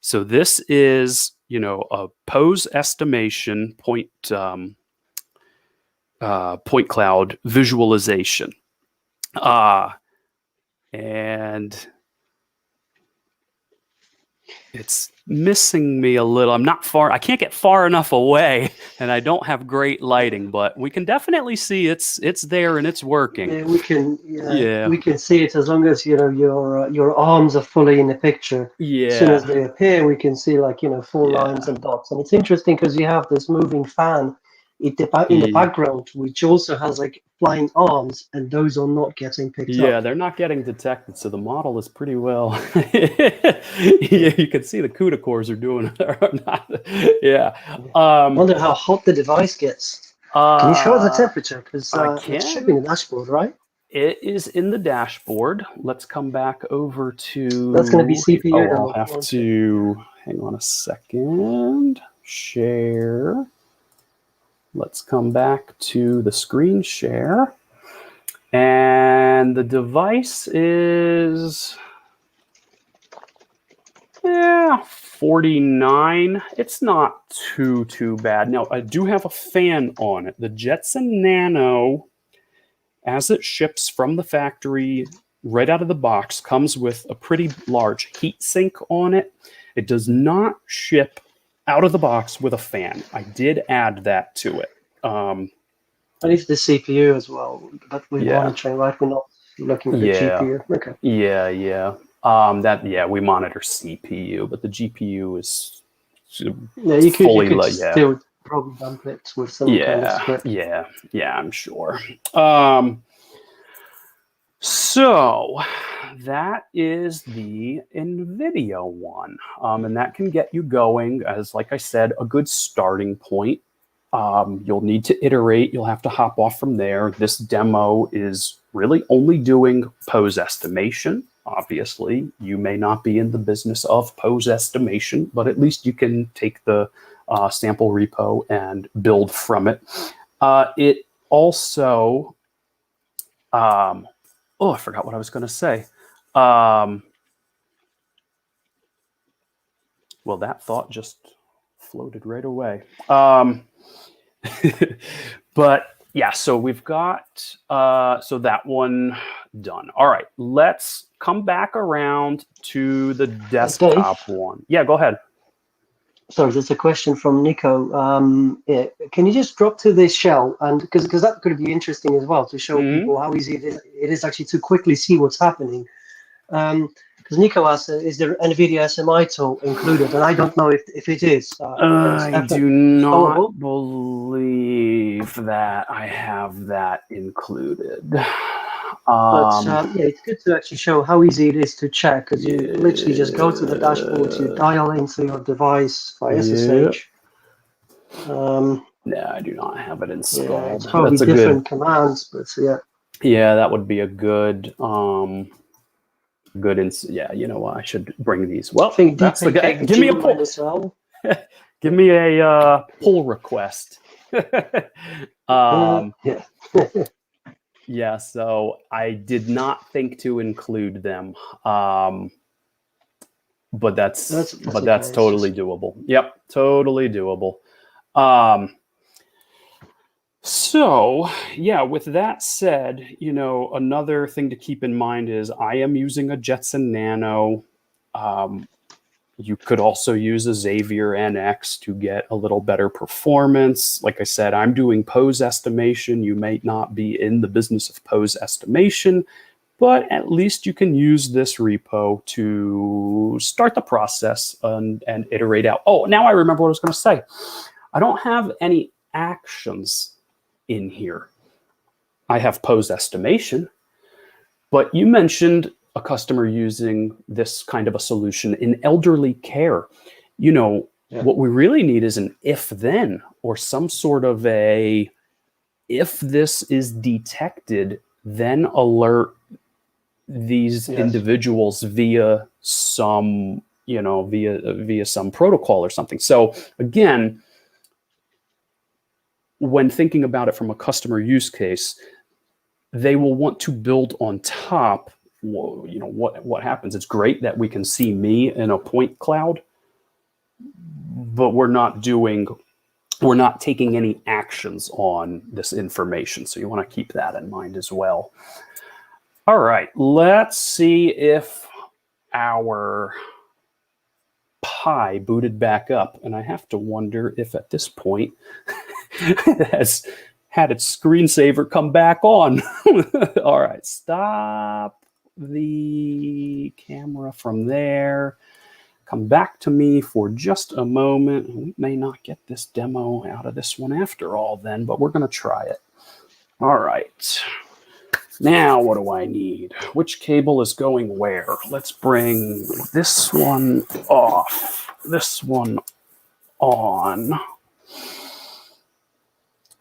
A: So this is, a pose estimation point cloud visualization. And it's missing me a little. I can't get far enough away, and I don't have great lighting, but we can definitely see it's there and it's working.
B: Yeah, we can see it as long as your arms are fully in the picture.
A: Yeah.
B: As soon as they appear, we can see four lines and dots. And it's interesting because you have this moving fan in the background, which also has flying arms, and those are not getting picked up.
A: Yeah, they're not getting detected, so the model is pretty well. Yeah, you can see the CUDA cores are doing it. Yeah.
B: I wonder how hot the device gets. Can you show us the temperature? Because it should be in the dashboard, right?
A: It is in the dashboard. Let's come back over to...
B: That's going to be CPU.
A: I'll have to... Hang on a second. Share. Let's come back to the screen share. And the device is... 49. It's not too bad. Now, I do have a fan on it. The Jetson Nano, as it ships from the factory right out of the box, comes with a pretty large heat sink on it. It does not ship out of the box with a fan. I did add that to it.
B: And it's the CPU as well, but we're monitoring, right? We're not looking at the GPU. Okay.
A: Yeah. We monitor CPU, but the GPU is
B: you could still probably dump it with some kind of script.
A: Yeah, I'm sure. So that is the NVIDIA one, and that can get you going as, like I said, a good starting point. You'll need to iterate. You'll have to hop off from there. This demo is really only doing pose estimation. Obviously, you may not be in the business of pose estimation, but at least you can take the sample repo and build from it. It also, I forgot what I was going to say. Well, that thought just floated right away. But yeah, so we've got so that one done. All right, let's come back around to the desktop one. Yeah, go ahead.
B: Sorry, there's a question from Nico. Can you just drop to this shell, and because that could be interesting as well to show people how easy it is actually to quickly see what's happening. Because Nico asked, is there NVIDIA SMI tool included? And I don't know if it is.
A: I do not believe that I have that included.
B: But it's good to actually show how easy it is to check, because you literally just go to the dashboard, you dial into your device by SSH.
A: No, I do not have it installed.
B: Yeah, it's probably different commands, but yeah.
A: Yeah, that would be a good... you know what? I should bring these. Well, I think that's the guy. Give me a pull. Give me a pull request. Yeah. So I did not think to include them, but that's totally doable. Yep, totally doable. So, yeah, with that said, another thing to keep in mind is I am using a Jetson Nano. You could also use a Xavier NX to get a little better performance. Like I said, I'm doing pose estimation. You may not be in the business of pose estimation, but at least you can use this repo to start the process and iterate out. Oh, now I remember what I was going to say. I don't have any actions in here. I have pose estimation, but you mentioned a customer using this kind of a solution in elderly care. What we really need is an if-then, or some sort of a, if this is detected, then alert these individuals via some, via some protocol or something. So again, when thinking about it from a customer use case, they will want to build on top. What happens? It's great that we can see me in a point cloud, but we're not taking any actions on this information. So you want to keep that in mind as well. All right, let's see if our Pi booted back up. And I have to wonder if at this point it has had its screensaver come back on. All right, stop the camera from there. Come back to me for just a moment. We may not get this demo out of this one after all then, but we're going to try it. All right. Now what do I need? Which cable is going where? Let's bring this one off, this one on.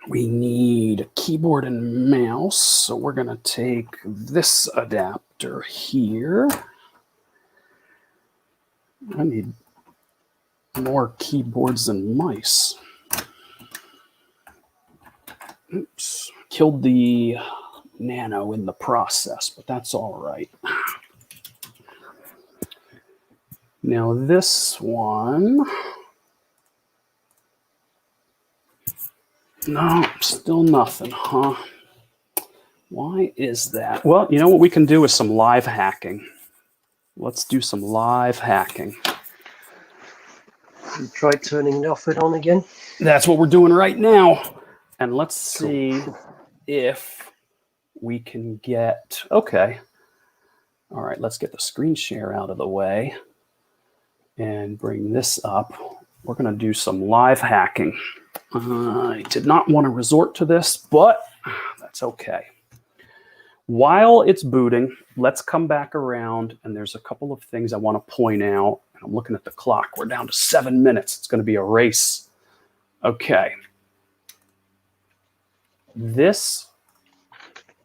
A: We need keyboard and mouse, so we're going to take this adapter here. I need more keyboards and mice. Oops, killed the Nano in the process, but that's all right. Now this one, no, still nothing, huh? Why is that? Well, you know what we can do is some live hacking. Let's do some live hacking.
B: You tried turning off it on again?
A: That's what we're doing right now. And let's see if we can get, okay. All right, let's get the screen share out of the way and bring this up. We're going to do some live hacking. I did not want to resort to this, but that's okay. While it's booting, let's come back around, and there's a couple of things I want to point out. I'm looking at the clock. We're down to 7 minutes. It's going to be a race. Okay. This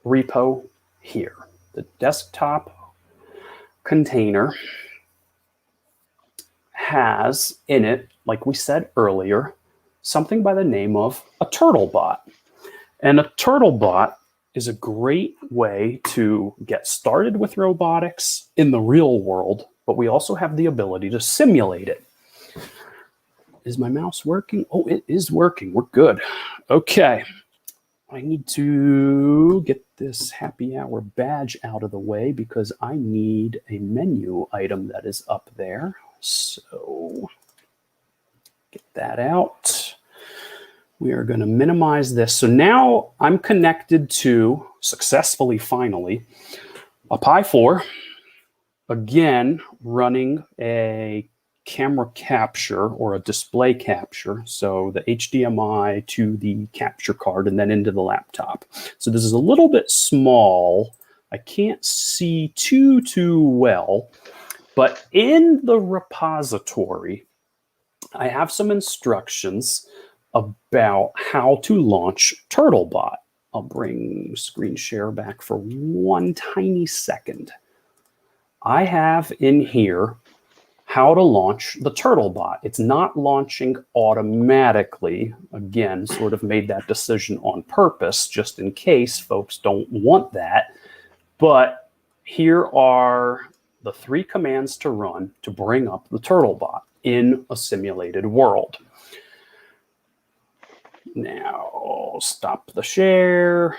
A: repo here, the desktop container, has in it, like we said earlier, something by the name of a TurtleBot. And a TurtleBot is a great way to get started with robotics in the real world, but we also have the ability to simulate it. Is my mouse working? Oh, it is working. We're good. Okay. I need to get this happy hour badge out of the way because I need a menu item that is up there. So get that out. We are going to minimize this. So now I'm connected to, successfully finally, a Pi 4, again, running a camera capture or a display capture. So the HDMI to the capture card and then into the laptop. So this is a little bit small. I can't see too well, but in the repository, I have some instructions about how to launch TurtleBot. I'll bring screen share back for one tiny second. I have in here how to launch the TurtleBot. It's not launching automatically. Again, sort of made that decision on purpose, just in case folks don't want that. But here are the 3 commands to run to bring up the TurtleBot in a simulated world. Now, stop the share,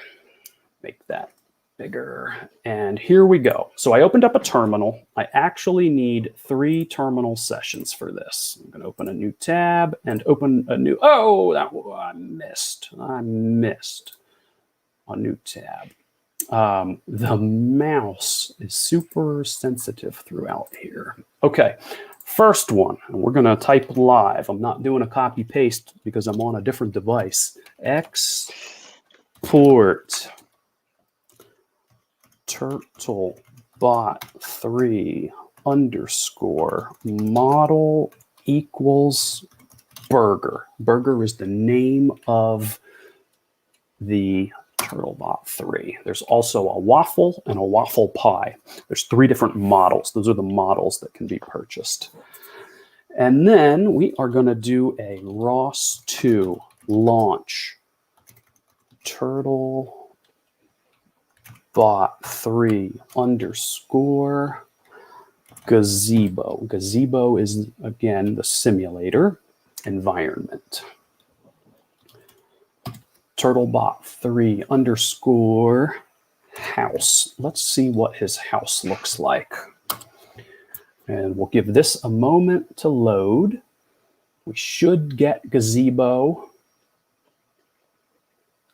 A: make that bigger, and here we go. So I opened up a terminal. I actually need 3 terminal sessions for this. I'm going to open a new tab and open a new, I missed a new tab. The mouse is super sensitive throughout here. Okay. First one, and we're going to type live. I'm not doing a copy paste because I'm on a different device. Export TurtleBot 3 _ model equals burger. Burger is the name of the TurtleBot 3. There's also a waffle and a waffle pie. There's 3 different models. Those are the models that can be purchased. And then we are going to do a ROS 2 launch TurtleBot 3 _ gazebo. Gazebo is, again, the simulator. environment. Turtlebot3 underscore house. Let's see what his house looks like. And we'll give this a moment to load. We should get gazebo.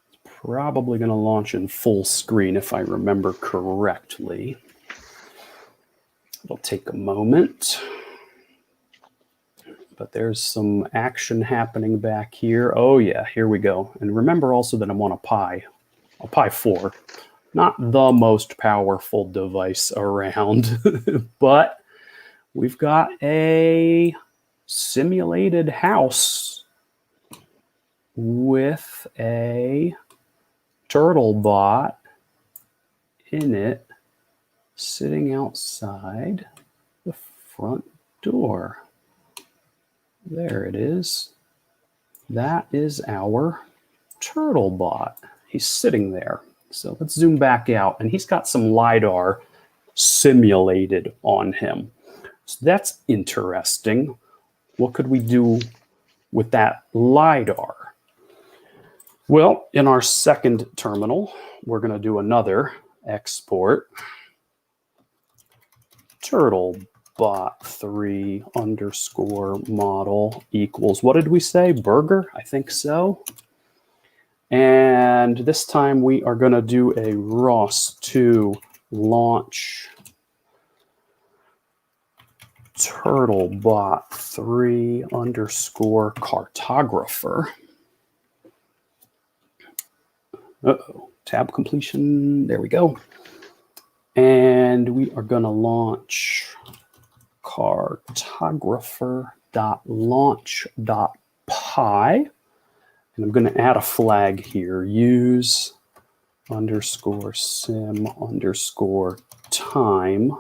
A: It's probably going to launch in full screen if I remember correctly. It'll take a moment. But there's some action happening back here. Oh yeah, here we go. And remember also that I'm on a Pi 4. Not the most powerful device around, but we've got a simulated house with a turtlebot in it sitting outside the front door. There it is. That is our turtlebot. He's sitting there. So let's zoom back out, and he's got some LiDAR simulated on him. So that's interesting. What could we do with that LiDAR? Well, in our second terminal, we're going to do another export. Turtlebot3 underscore model equals, what did we say? Burger? I think so. And this time we are going to do a ROS to launch Turtlebot3 underscore cartographer. Uh-oh, tab completion. There we go. And we are going to launch cartographer.launch.py. And I'm going to add a flag here. Use underscore sim underscore time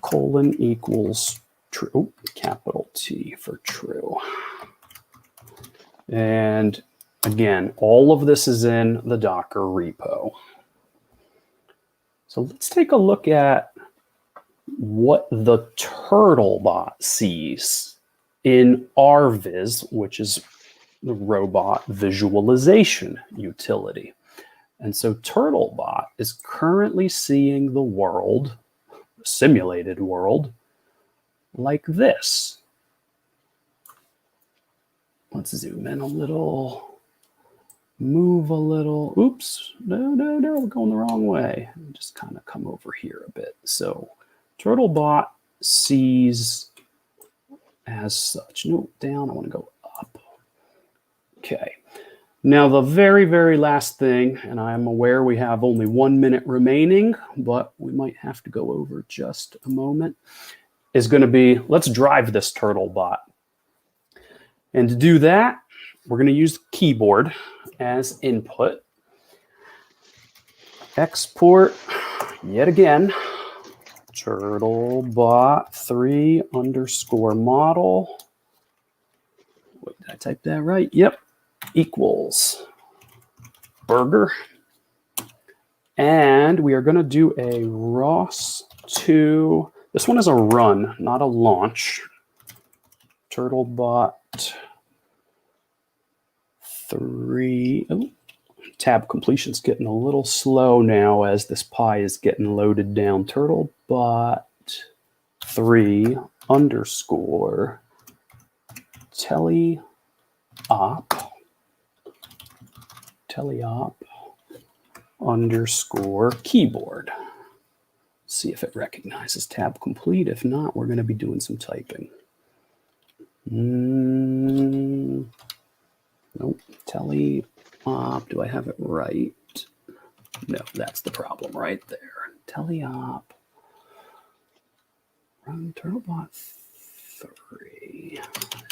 A: colon equals true, capital T for true. And again, all of this is in the Docker repo. So let's take a look at what the turtlebot sees in RViz, which is the robot visualization utility. And so Turtlebot is currently seeing the world, the simulated world, like this. Let's zoom in a little, move a little. Oops, no, we're going the wrong way. Just kind of come over here a bit. So Turtlebot sees as such. No, down, I want to go up. Okay, now the very, very last thing, and I'm aware we have only 1 minute remaining, but we might have to go over just a moment, is going to be, let's drive this Turtlebot. And to do that, we're going to use the keyboard as input. Export, yet again, Turtlebot3 underscore model. Wait, did I type that right? Yep. Equals burger. And we are going to do a ROS to, this one is a run, not a launch. Turtlebot3, oh, tab completion's getting a little slow now as this Pi is getting loaded down. Turtlebot3 underscore teleop underscore keyboard. See if it recognizes tab complete. If not, we're going to be doing some typing. Nope. Teleop. Do I have it right? No, that's the problem right there. Teleop. Run Turtlebot3.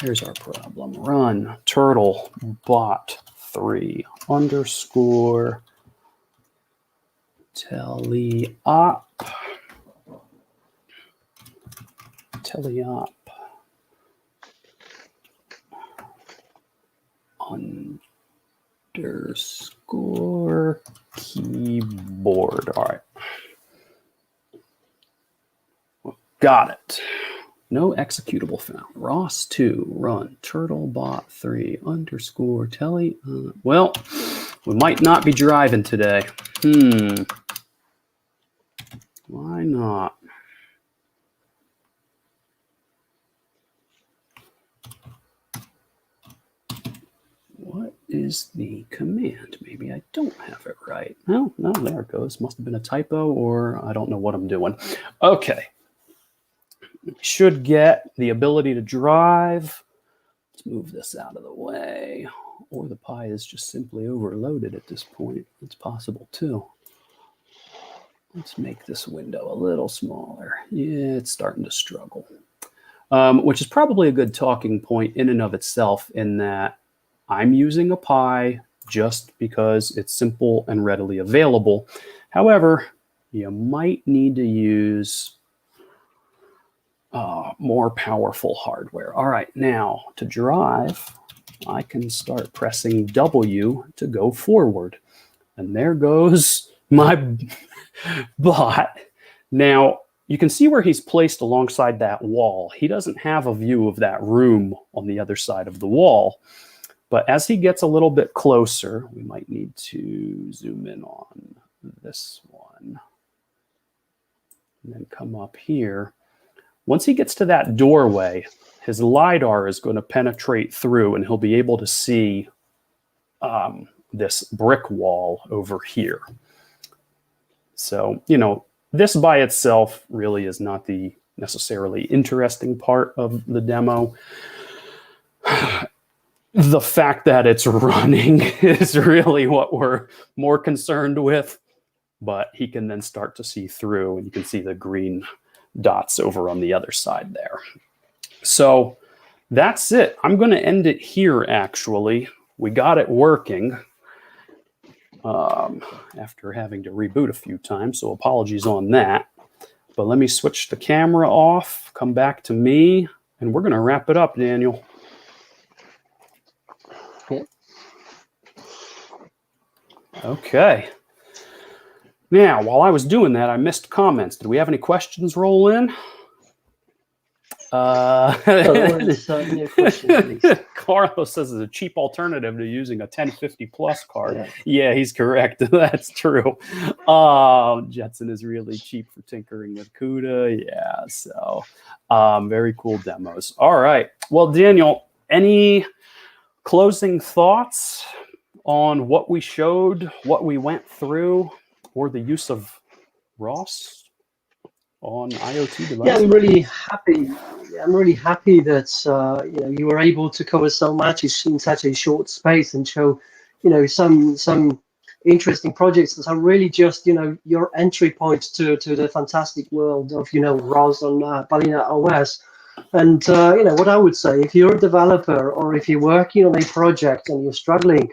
A: Here's our problem. Run Turtlebot3 underscore teleop underscore keyboard. All right. Got it. No executable found. ROS2 run turtlebot3 underscore telly. Well, we might not be driving today. Why not? What is the command? Maybe I don't have it right. No, there it goes. Must have been a typo, or I don't know what I'm doing. Okay. We should get the ability to drive. Let's move this out of the way. Or the Pi is just simply overloaded at this point. It's possible too. Let's make this window a little smaller. Yeah, it's starting to struggle. Which is probably a good talking point in and of itself, in that I'm using a Pi just because it's simple and readily available. However, you might need to use more powerful hardware. All right, now to drive, I can start pressing W to go forward. And there goes my bot. Now, you can see where he's placed alongside that wall. He doesn't have a view of that room on the other side of the wall. But as he gets a little bit closer, we might need to zoom in on this one. And then come up here. Once he gets to that doorway, his LiDAR is going to penetrate through, and he'll be able to see this brick wall over here. So, you know, this by itself really is not the necessarily interesting part of the demo. The fact that it's running is really what we're more concerned with. But he can then start to see through, and you can see the green dots over on the other side there. So that's it. I'm going to end it here, actually. We got it working after having to reboot a few times, so apologies on that. But let me switch the camera off, come back to me, and we're going to wrap it up, Daniel. Okay. Now, while I was doing that, I missed comments. Did we have any questions roll in? Carlos says it's a cheap alternative to using a 1050 Plus card. Yeah, he's correct. That's true. Jetson is really cheap for tinkering with CUDA. Yeah, so very cool demos. All right. Well, Daniel, any closing thoughts on what we showed, what we went through, or the use of ROS on IoT devices?
B: Yeah, I'm really happy. I'm really happy that you know, you were able to cover so much in such a short space and show, you know, some interesting projects that are really just, you know, your entry point to the fantastic world of, you know, ROS on Balena OS. And you know, what I would say, if you're a developer or if you're working on a project and you're struggling,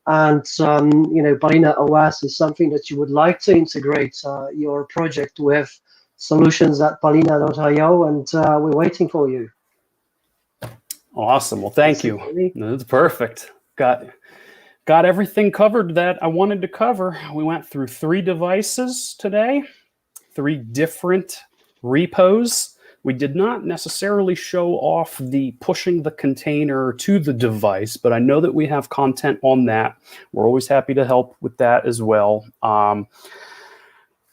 B: and you know, Balena OS is something that you would like to integrate your project with, solutions at balena.io, and we're waiting for you.
A: Awesome. Well, thank you. That's perfect. Got everything covered that I wanted to cover. We went through 3 devices today, 3 different repos. We did not necessarily show off the pushing the container to the device, but I know that we have content on that. We're always happy to help with that as well.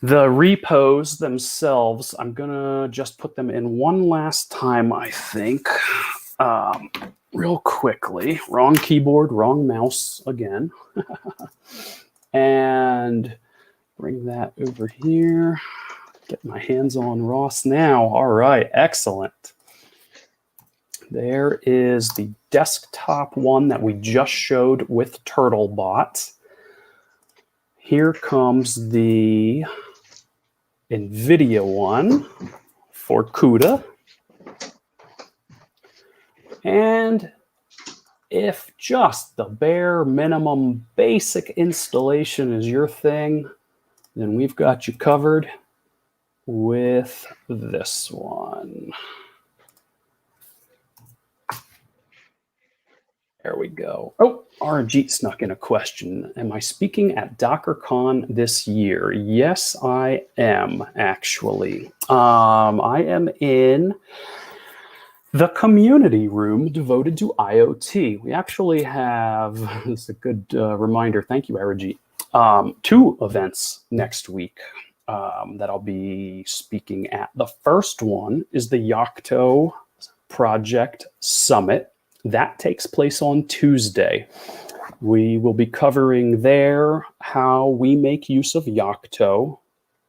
A: The repos themselves, I'm going to just put them in one last time, I think, real quickly. Wrong keyboard, wrong mouse again. And bring that over here. Get my hands on ROS now. All right, excellent. There is the desktop one that we just showed with TurtleBot. Here comes the NVIDIA one for CUDA. And if just the bare minimum basic installation is your thing, then we've got you covered with this one. There we go. Oh, RG snuck in a question. Am I speaking at DockerCon this year? Yes, I am, actually. I am in The community room devoted to IoT. We actually have, this is a good reminder, thank you, Arajit, 2 events next week that I'll be speaking at. The first one is the Yocto Project Summit. That takes place on Tuesday. We will be covering there how we make use of Yocto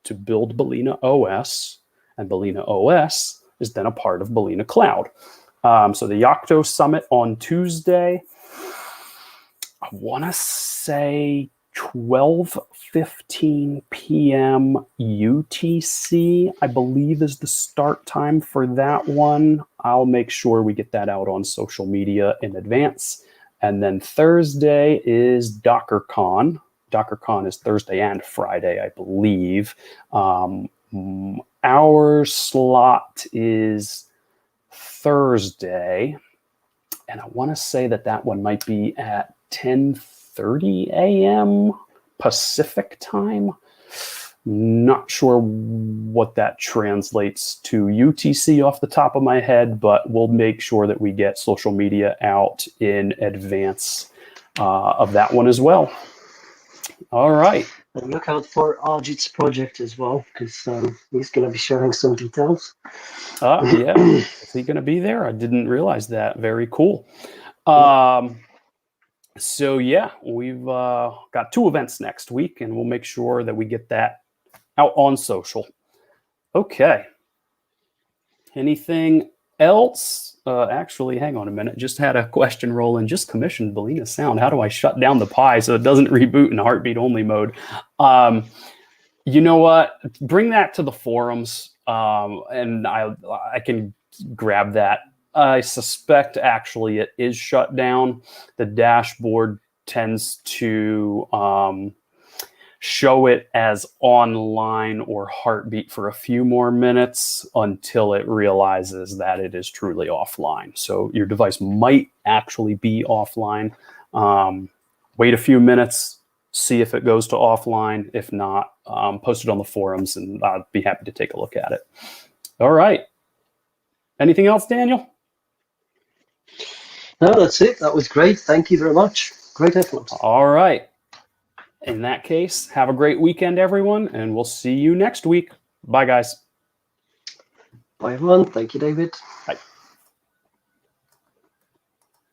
A: to build Balena OS, and Balena OS is then a part of balenaCloud. So the Yocto Summit on Tuesday, I want to say 12:15 p.m. UTC, I believe is the start time for that one. I'll make sure we get that out on social media in advance. And then Thursday is DockerCon. DockerCon is Thursday and Friday, I believe. Our slot is Thursday, and I want to say that one might be at 10:30 a.m. Pacific time. Not sure what that translates to UTC off the top of my head, but we'll make sure that we get social media out in advance of that one as well. All right.
B: And look out for Arjit's project as well, because he's going to be sharing some details.
A: Yeah. Is he going to be there? I didn't realize that. Very cool. So, yeah, we've got 2 events next week, and we'll make sure that we get that out on social. Okay. Anything else? Actually, hang on a minute. Just had a question roll in. Just commissioned Balena Sound. How do I shut down the Pi so it doesn't reboot in heartbeat only mode? You know what? Bring that to the forums, and I can grab that. I suspect actually it is shut down. The dashboard tends to show it as online or heartbeat for a few more minutes until it realizes that it is truly offline. So your device might actually be offline. Wait a few minutes, see if it goes to offline. If not, post it on the forums and I'd be happy to take a look at it. All right. Anything else, Daniel?
B: No, that's it. That was great. Thank you very much. Great effort.
A: All right. In that case, have a great weekend, everyone, and we'll see you next week. Bye, guys.
B: Bye, everyone. Thank you, David.
A: Bye.